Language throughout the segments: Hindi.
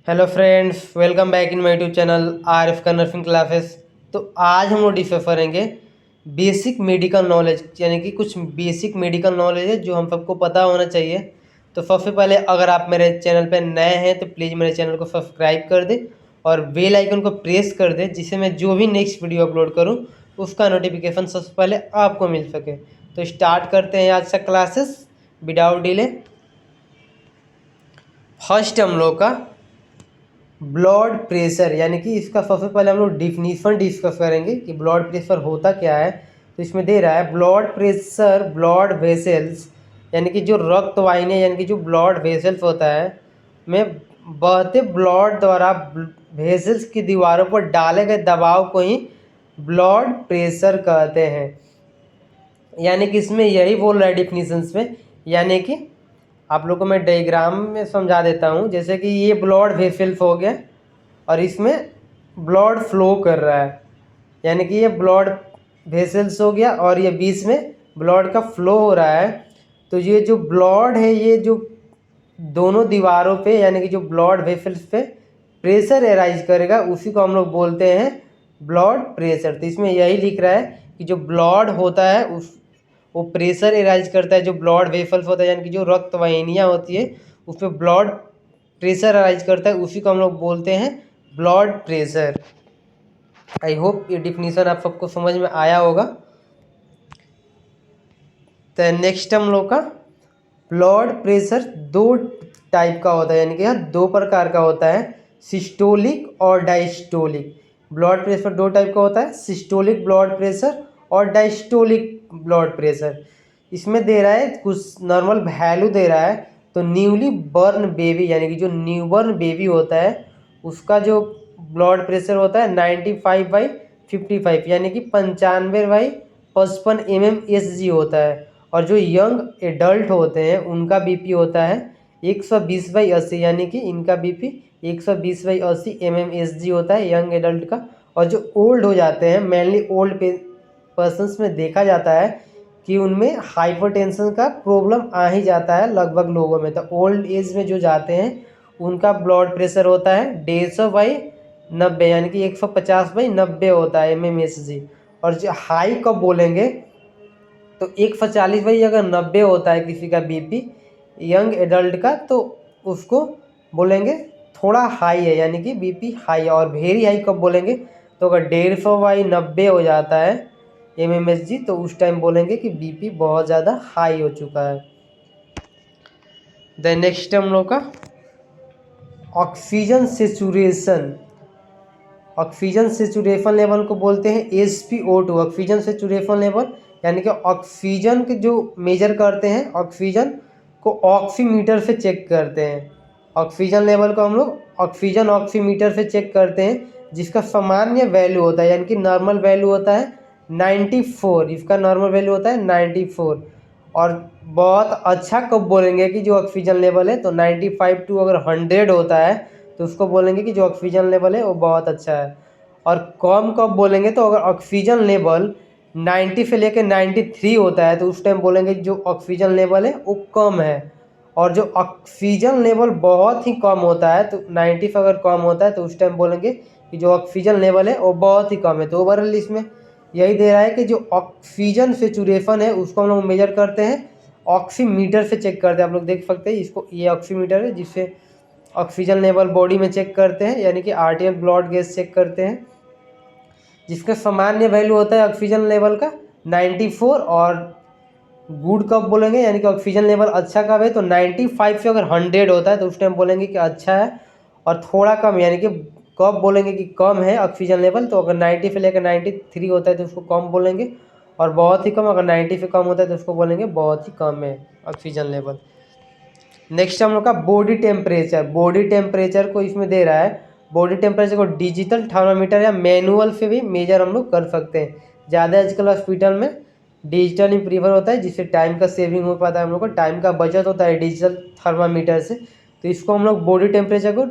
Hello friends, welcome back in my YouTube channel Arif का नर्सिंग क्लासेस। तो आज हम लोग डिस्कस करेंगे बेसिक मेडिकल नॉलेज, यानी कि कुछ बेसिक मेडिकल नॉलेज है जो हम सबको पता होना चाहिए। तो सबसे पहले अगर आप मेरे चैनल पर नए हैं तो प्लीज़ मेरे चैनल को सब्सक्राइब कर दें और बेल आइकन को प्रेस कर दें, जिससे मैं जो भी नेक्स्ट वीडियो अपलोड करूँ उसका नोटिफिकेशन सबसे पहले आपको मिल सके। तो स्टार्ट करते हैं आज का क्लासेस विदाउट डिले। फर्स्ट हम लोग का ब्लड प्रेशर, यानी कि इसका सबसे पहले हम लोग डिफिनीशन डिस्कस करेंगे कि ब्लड प्रेशर होता क्या है। तो इसमें दे रहा है ब्लड प्रेशर ब्लड वेसल्स, यानी कि जो रक्त वाहिनी यानी कि जो ब्लड वेसल्स होता है में बहते ब्लड द्वारा वेसल्स की दीवारों पर डाले गए दबाव को ही ब्लड प्रेशर कहते हैं। यानी कि इसमें यही बोल रहा है डिफिनीशंस में, यानी कि आप लोग को मैं डायग्राम में समझा देता हूँ। जैसे कि ये ब्लड वेसल्स हो गया और इसमें ब्लड फ्लो कर रहा है, यानी कि ये ब्लड वेसल्स हो गया और ये बीच में ब्लड का फ्लो हो रहा है। तो ये जो ब्लड है ये जो दोनों दीवारों पे यानी कि जो ब्लड वेसल्स पे प्रेशर एराइज करेगा उसी को हम लोग बोलते हैं ब्लड प्रेशर। तो इसमें यही लिख रहा है कि जो ब्लड होता है उस वो प्रेशर एराइज करता है, जो ब्लड वेसल्स होता है यानी कि जो रक्त वाहिनियाँ होती है उस पर ब्लड प्रेशर अराइज करता है, उसी को हम लोग बोलते हैं ब्लड प्रेशर। आई होप ये डिफिनीशन आप सबको समझ में आया होगा। तो नेक्स्ट हम लोग का ब्लड प्रेशर दो टाइप का होता है, यानी कि यह दो प्रकार का होता है, सिस्टोलिक और डायस्टोलिक। ब्लड प्रेशर दो टाइप का होता है, सिस्टोलिक ब्लड प्रेशर और डायस्टोलिक ब्लड प्रेशर। इसमें दे रहा है कुछ नॉर्मल वैल्यू दे रहा है। तो न्यूली बर्न बेबी यानी कि जो न्यूबर्न बेबी होता है उसका जो ब्लड प्रेशर होता है 95/55, यानी कि 95/55 mmHg होता है। और जो यंग एडल्ट होते हैं उनका बीपी होता है 120/80, यानी कि इनका बीपी 120/80 mmHg होता है यंग एडल्ट का। और जो ओल्ड हो जाते हैं, मेनली ओल्ड पर्सन्स में देखा जाता है कि उनमें हाइपरटेंशन का प्रॉब्लम आ ही जाता है लगभग लोगों में। तो ओल्ड एज में जो जाते हैं उनका ब्लड प्रेशर होता है 150/90, यानी कि 150/90 होता है mmHg। और जो हाई कब बोलेंगे तो 140 अगर 90 होता है किसी का बीपी यंग एडल्ट का तो उसको बोलेंगे थोड़ा हाई है, यानी कि बीपी हाई है। और वेरी हाई कब बोलेंगे तो अगर 150/90 हो जाता है mmHg तो उस टाइम बोलेंगे कि बीपी बहुत ज़्यादा हाई हो चुका है। देन नेक्स्ट हम लोग का oxygen saturation. Oxygen saturation level को बोलते हैं SpO2, ऑक्सीजन सेचुरेशन लेवल, यानी कि ऑक्सीजन के जो मेजर करते हैं ऑक्सीजन को ऑक्सीमीटर से चेक करते हैं। ऑक्सीजन लेवल को हम लोग ऑक्सीजन ऑक्सीमीटर से चेक करते हैं, जिसका सामान्य वैल्यू होता है यानी कि नॉर्मल वैल्यू होता है 94। इसका नॉर्मल वैल्यू होता है 94। और बहुत अच्छा कब बोलेंगे कि जो ऑक्सीजन लेवल है तो 95 टू अगर 100 होता है तो उसको बोलेंगे कि जो ऑक्सीजन लेवल है वो बहुत अच्छा है। और कम कब बोलेंगे तो अगर ऑक्सीजन लेवल 90 से लेकर 93 होता है तो उस टाइम बोलेंगे जो ऑक्सीजन लेवल है वो कम है। और जो ऑक्सीजन लेवल बहुत ही कम होता है तो 90 से अगर कम होता है तो उस टाइम बोलेंगे कि जो ऑक्सीजन लेवल है वो बहुत ही कम है। तो ओवरऑल इसमें यही दे रहा है कि जो ऑक्सीजन सेचुरेशन है उसको हम लोग मेजर करते हैं ऑक्सीमीटर से चेक करते हैं। आप लोग देख सकते हैं इसको, ये ऑक्सीमीटर है जिससे ऑक्सीजन लेवल बॉडी में चेक करते हैं, यानी कि आर्टियल ब्लड गैस चेक करते हैं, जिसका सामान्य वैल्यू होता है ऑक्सीजन लेवल का 94। और गुड कब बोलेंगे यानी कि ऑक्सीजन लेवल अच्छा कब है तो 95 से अगर 100 होता है तो उस टाइम बोलेंगे कि अच्छा है। और थोड़ा कम यानी कि कब बोलेंगे कि कम है ऑक्सीजन लेवल तो अगर 90 से लेकर 93 होता है तो उसको कम बोलेंगे। और बहुत ही कम अगर 90 से कम होता है तो उसको बोलेंगे बहुत ही कम है ऑक्सीजन लेवल। नेक्स्ट हम लोग का बॉडी टेम्परेचर। बॉडी टेम्परेचर को इसमें दे रहा है, बॉडी टेम्परेचर को डिजिटल थर्मामीटर या मैनुअल से भी मेजर हम लोग कर सकते हैं। ज़्यादा आजकल हॉस्पिटल में डिजिटल ही प्रीफर होता है, जिससे टाइम का सेविंग हो पाता है, हम लोग को टाइम का बचत होता है डिजिटल थर्मामीटर से। तो इसको हम लोग बॉडी टेम्परेचर को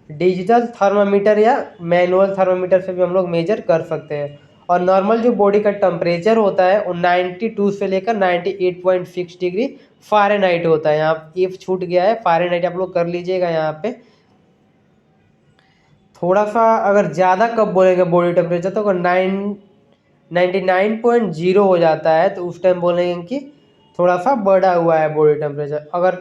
डिजिटल थर्मामीटर या मैनुअल थर्मामीटर से भी हम लोग मेजर कर सकते हैं। और नॉर्मल जो बॉडी का टेम्परेचर होता है वो 92 से लेकर 98.6 डिग्री फ़ारेनहाइट होता है। यहाँ एफ छूट गया है, फ़ारेनहाइट आप लोग कर लीजिएगा यहाँ पे। थोड़ा सा अगर ज़्यादा कब बोलेंगे बॉडी टेम्परेचर, तो अगर 99.0 हो जाता है तो उस टाइम बोलेंगे कि थोड़ा सा बढ़ा हुआ है बॉडी टेम्परेचर। अगर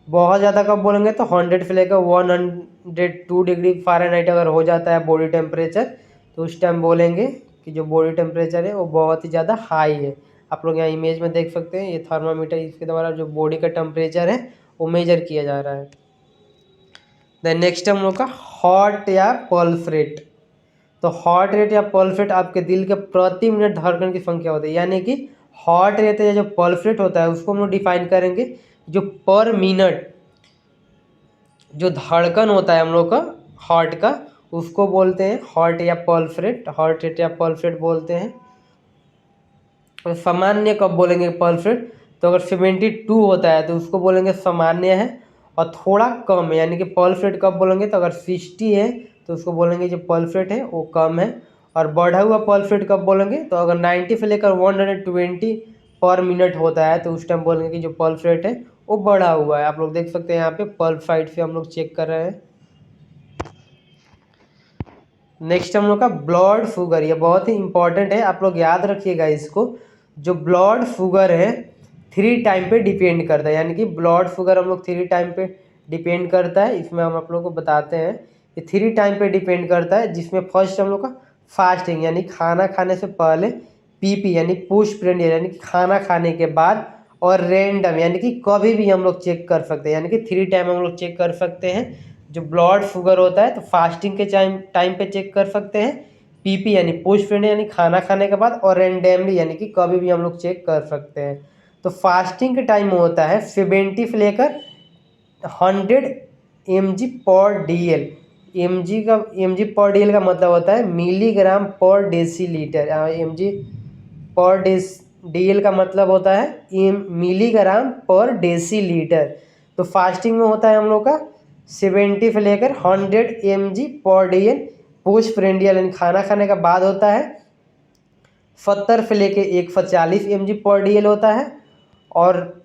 बहुत ज़्यादा कब बोलेंगे तो 100 से लेकर 102 डिग्री फ़ारेनहाइट अगर हो जाता है बॉडी टेम्परेचर, तो उस टाइम बोलेंगे कि जो बॉडी टेम्परेचर है वो बहुत ही ज़्यादा हाई है। आप लोग यहाँ इमेज में देख सकते हैं, ये थर्मामीटर, इसके द्वारा जो बॉडी का टेम्परेचर है वो मेजर किया जा रहा है। देन नेक्स्ट हम लोग का हार्ट या पल्स रेट। तो हार्ट रेट या पल्स रेट आपके दिल के प्रति मिनट धड़कन की संख्या होती है, यानी कि हार्ट रेट या जो पल्स रेट होता है उसको हम लोग डिफाइन करेंगे, जो पर मिनट जो धड़कन होता है हम लोग का हार्ट का, उसको बोलते हैं हार्ट या पल्स रेट, हार्ट रेट या पल्स रेट बोलते हैं। और सामान्य कब बोलेंगे पल्स रेट, तो अगर 72 होता है तो उसको बोलेंगे सामान्य है, और थोड़ा कम है यानी कि पल्स रेट कब बोलेंगे, तो अगर 60 है तो उसको बोलेंगे जो पल्स रेट है वो कम है। और बढ़ा हुआ पल्स रेट कब बोलेंगे, तो अगर 90 से लेकर 120 पर मिनट होता है तो उस टाइम बोलेंगे कि जो पल्स रेट है वो बढ़ा हुआ है। आप लोग देख सकते हैं यहाँ पे पल्स साइड से हम लोग चेक कर रहे हैं। नेक्स्ट हम लोग का ब्लड शुगर, ये बहुत ही इंपॉर्टेंट है, आप लोग याद रखिएगा इसको। जो ब्लड शुगर है 3 टाइम पे डिपेंड करता है, यानी कि ब्लड शुगर हम लोग 3 टाइम पे डिपेंड करता है। इसमें हम आप लोग को बताते हैं, ये 3 टाइम पे डिपेंड करता है, जिसमें फर्स्ट हम लोग का फास्टिंग यानी खाना खाने से पहले, पीपी यानी पोस्ट प्रेंडियल यानी कि खाना खाने के बाद, और रैंडम यानी कि कभी भी हम लोग चेक कर सकते हैं, यानी कि 3 टाइम हम लोग चेक कर सकते हैं। जो ब्लड शुगर होता है तो फास्टिंग के टाइम पे चेक कर सकते हैं, पीपी यानी पोस्ट प्रेंडियल यानी खाना खाने के बाद, और रैंडमली यानी कि कभी भी हम लोग चेक कर सकते हैं। तो फास्टिंग के टाइम में होता है 70 से लेकर 100 mg/dl। mg/dl का मतलब होता है मिलीग्राम पर डेसीलीटर। mg/dl का मतलब होता है मिलीग्राम पर डेसीलीटर। तो फास्टिंग में होता है हम लोग का 70 से लेकर 100 mg/dl, पोस्ट प्रेंडियल यानी खाना खाने का बाद होता है 70 से लेकर 140 mg/dl होता है, और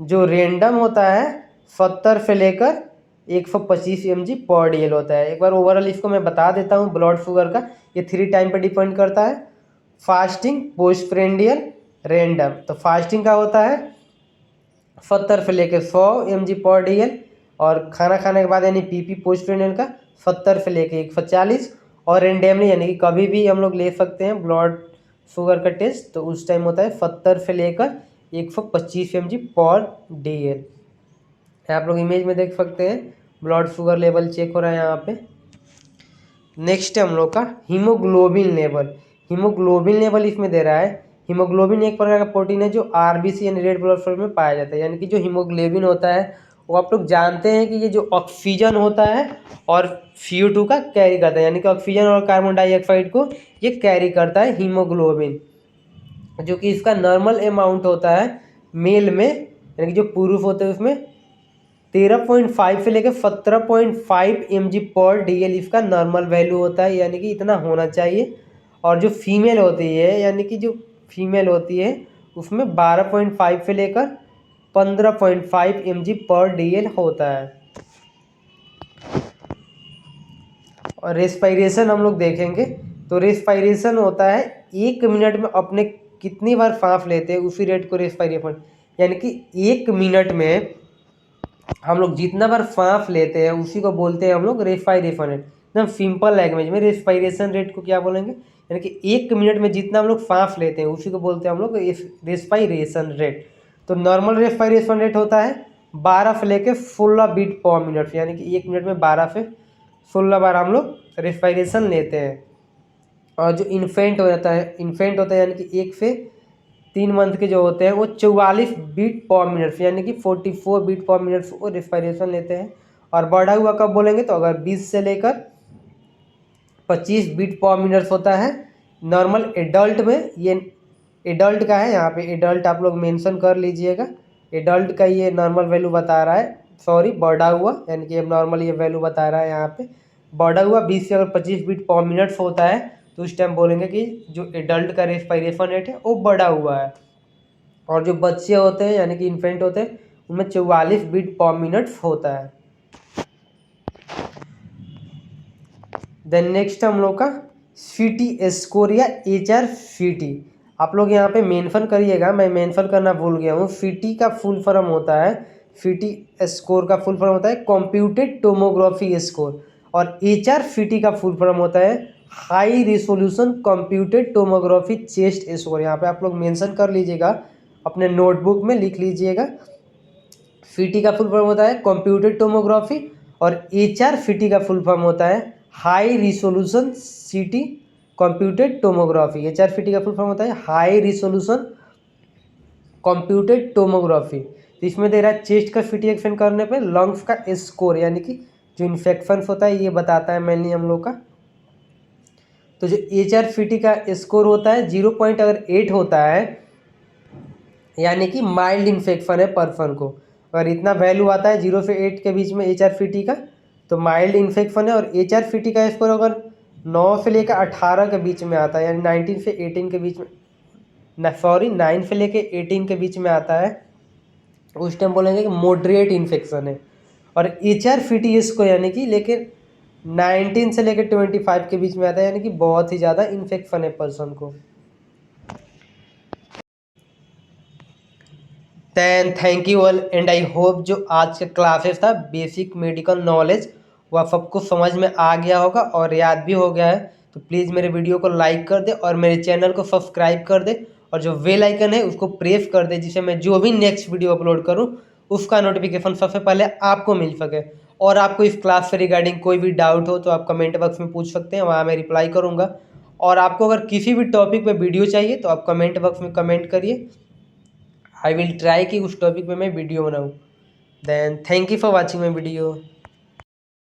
जो रेंडम होता है 70 से लेकर 125 mg/dl होता है। एक बार ओवरऑल इसको मैं बता देता हूँ ब्लड शुगर का, ये 3 टाइम पे डिपेंड करता है, फास्टिंग, पोस्ट प्रेंडियल, रेंडम। तो फास्टिंग का होता है 70 से लेकर 100 mg/dl, और खाना खाने के बाद यानी पीपी पोस्ट प्रेंडियल का 70 से लेकर 140, और रेंडमली यानी कि कभी भी हम लोग ले सकते हैं ब्लड शुगर का टेस्ट, तो उस टाइम होता है 70 से लेकर 125 mg/dl। आप लोग इमेज में देख सकते हैं ब्लड शुगर लेवल चेक हो रहा है यहाँ पे। नेक्स्ट है हम लोग का हीमोग्लोबिन लेवल। हीमोग्लोबिन लेवल इसमें दे रहा है, हीमोग्लोबिन एक प्रकार का प्रोटीन है जो आरबीसी यानी रेड ब्लड सेल में पाया जाता है, यानी कि जो हीमोग्लोबिन होता है वो आप लोग जानते हैं कि ये जो ऑक्सीजन होता है और CO2 का कैरी करता है, यानी कि ऑक्सीजन और कार्बन डाइऑक्साइड को ये कैरी करता है हीमोग्लोबिन, जो कि इसका नॉर्मल अमाउंट होता है मेल में, यानी कि जो पुरुष होते हैं उसमें 13.5 से लेकर 17.5 mg/dl इसका नॉर्मल वैल्यू होता है, यानी कि इतना होना चाहिए। और जो फीमेल होती है, यानी कि जो फीमेल होती है उसमें 12.5 से लेकर 15.5 mg/dl होता है। और रेस्पायरेशन हम लोग देखेंगे, तो रेस्पायरेशन होता है 1 मिनट में अपने कितनी बार सांस लेते हैं उसी रेट को रेस्पायरेशन, यानी कि 1 मिनट में हम लोग जितना बार सांस लेते हैं उसी को बोलते हैं हम लोग रेस्पायरेशन रेट। एकदम सिंपल लैंग्वेज में रेस्पायरेशन रेट को क्या बोलेंगे, यानी कि 1 मिनट में जितना हम लोग सांस लेते हैं उसी को बोलते हैं हम लोग रेस्पायरेशन रेट। तो नॉर्मल रेस्पायरेशन रेट होता है 12 से लेकर 16 बीट पर मिनट, यानी कि 1 मिनट में 12 से 16 बार हम लोग रेस्पायरेशन लेते हैं। और जो इन्फेंट होता है यानी कि 1 से 3 मंथ के जो होते हैं वो 44 बीट पर मिनट यानी कि 44 बीट पर मिनट वो रेस्पायरेशन लेते हैं। और बढ़ा हुआ कब बोलेंगे, तो अगर 20 से लेकर 25 बीट पर मिनट होता है नॉर्मल एडल्ट में। ये एडल्ट का है, यहाँ पे एडल्ट आप लोग मेंशन कर लीजिएगा, एडल्ट का ये नॉर्मल वैल्यू बता रहा है, सॉरी बढ़ा हुआ, यानी कि अब नॉर्मल ये वैल्यू बता रहा है यहाँ पे। बढ़ा हुआ 20 से अगर 25 बीट पर मिनट होता है तो उस टाइम बोलेंगे कि जो एडल्ट का रेस्पायरेशन रेट है वो बढ़ा हुआ है। और जो बच्चे होते हैं यानी कि इन्फेंट होते हैं उनमें 44 बीट पर मिनट होता है। देन नेक्स्ट हम लोग का FITI स्कोर या HR FITI, आप लोग यहाँ पे मेंशन करिएगा, मैं मेंशन करना भूल गया हूँ। FITI का फुल फॉर्म होता है, FITI स्कोर का फुल फॉर्म होता है कंप्यूटेड टोमोग्राफी स्कोर, और HR FITI का फुल फॉर्म होता है high resolution computed tomography chest score. यहाँ पे आप लोग मेंशन कर लीजिएगा, अपने नोटबुक में लिख लीजिएगा। FITI का फुल फॉर्म होता है कंप्यूटेड टोमोग्राफी, और HR FITI का फुल फॉर्म होता है high resolution CT computed tomography. HR FITI का फुल फॉर्म होता है हाई रिसोल्यूशन कंप्यूटेड टोमोग्राफी। तो इसमें दे रहा है चेस्ट का FITI एक्शन करने पे लंग्स का स्कोर, यानी कि जो इन्फेक्शन होता है ये बताता है मेनली हम लोग का। तो जो HR FITI का स्कोर होता है 0.8 होता है, यानी कि माइल्ड इन्फेक्शन है पर्सन को। अगर इतना वैल्यू आता है 0 से 8 के बीच में HR FITI का, तो माइल्ड इन्फेक्शन है। और HR FITI का स्कोर अगर 9 से लेकर 18 के बीच में आता है, यानी 19 से 18 के बीच में, 9 से लेकर 18 के बीच में आता है, उस टाइम बोलेंगे कि मॉडरेट इन्फेक्शन है। और HR FITI इसको यानी कि लेकिन 19 से लेकर 25 के बीच में आता है, यानी कि बहुत ही ज़्यादा इन्फेक्शन है पर्सन को। Then thank you all, and I hope जो आज का क्लासेस था बेसिक मेडिकल नॉलेज वो आप सबको समझ में आ गया होगा और याद भी हो गया है। तो प्लीज़ मेरे वीडियो को लाइक कर दे और मेरे चैनल को सब्सक्राइब कर दे, और जो बेल आइकन है उसको प्रेस कर दे, जिससे मैं जो भी नेक्स्ट वीडियो अपलोड करूँ उसका नोटिफिकेशन सबसे पहले आपको मिल सके। और आपको इस क्लास से रिगार्डिंग कोई भी डाउट हो तो आप कमेंट बॉक्स में पूछ सकते हैं, वहाँ मैं रिप्लाई करूँगा। और आपको अगर किसी भी टॉपिक पे वीडियो चाहिए तो आप कमेंट बॉक्स में कमेंट करिए, आई विल ट्राई कि उस टॉपिक पे मैं वीडियो बनाऊँ। Then thank you for watching my video.